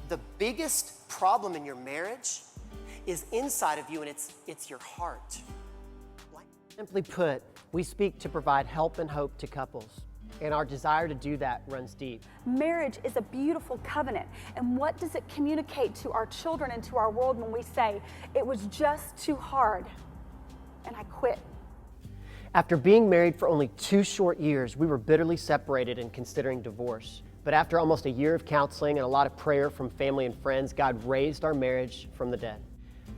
The biggest problem in your marriage is inside of you, and it's your heart. Simply put, we speak to provide help and hope to couples, and our desire to do that runs deep. Marriage is a beautiful covenant, and what does it communicate to our children and to our world when we say, it was just too hard, and I quit? After being married for only 2 short years, we were bitterly separated and considering divorce. But after almost a year of counseling and a lot of prayer from family and friends, God raised our marriage from the dead.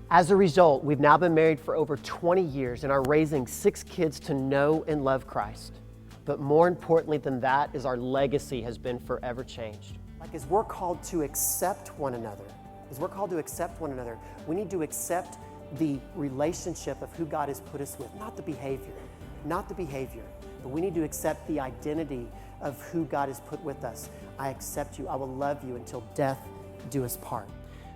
As a result, we've now been married for over 20 years and are raising 6 kids to know and love Christ. But more importantly than that is our legacy has been forever changed. Like as we're called to accept one another, we need to accept the relationship of who God has put us with, not the behavior, but we need to accept the identity of who God has put with us. I accept you, I will love you until death do us part.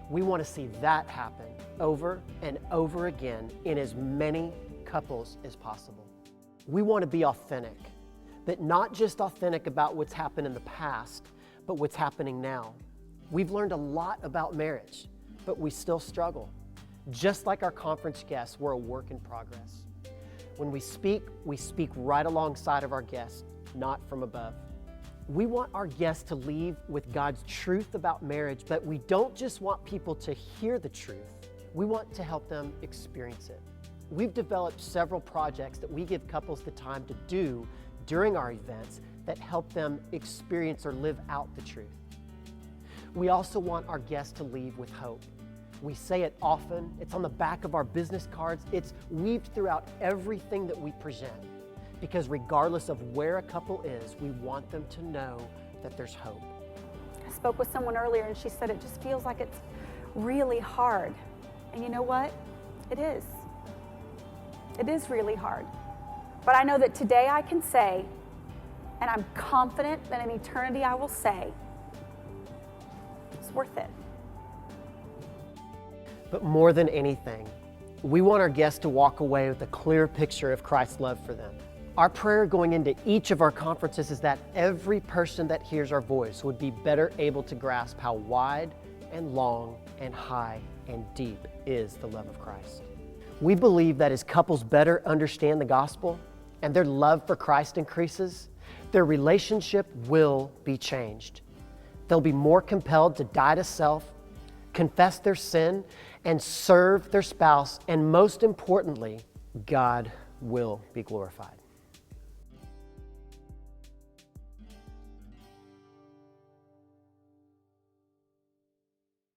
We want to see that happen over and over again in as many couples as possible. We want to be authentic, but not just authentic about what's happened in the past, but what's happening now. We've learned a lot about marriage, but we still struggle. Just like our conference guests, we're a work in progress. When we speak right alongside of our guests, not from above. We want our guests to leave with God's truth about marriage, but we don't just want people to hear the truth. We want to help them experience it. We've developed several projects that we give couples the time to do during our events that help them experience or live out the truth. We also want our guests to leave with hope. We say it often, it's on the back of our business cards, it's weaved throughout everything that we present. Because regardless of where a couple is, we want them to know that there's hope. I spoke with someone earlier and she said it just feels like it's really hard. And you know what? It is. It is really hard. But I know that today I can say, and I'm confident that in eternity I will say, it's worth it. But more than anything, we want our guests to walk away with a clear picture of Christ's love for them. Our prayer going into each of our conferences is that every person that hears our voice would be better able to grasp how wide and long and high and deep is the love of Christ. We believe that as couples better understand the gospel and their love for Christ increases, their relationship will be changed. They'll be more compelled to die to self, confess their sin, and serve their spouse, and most importantly, God will be glorified.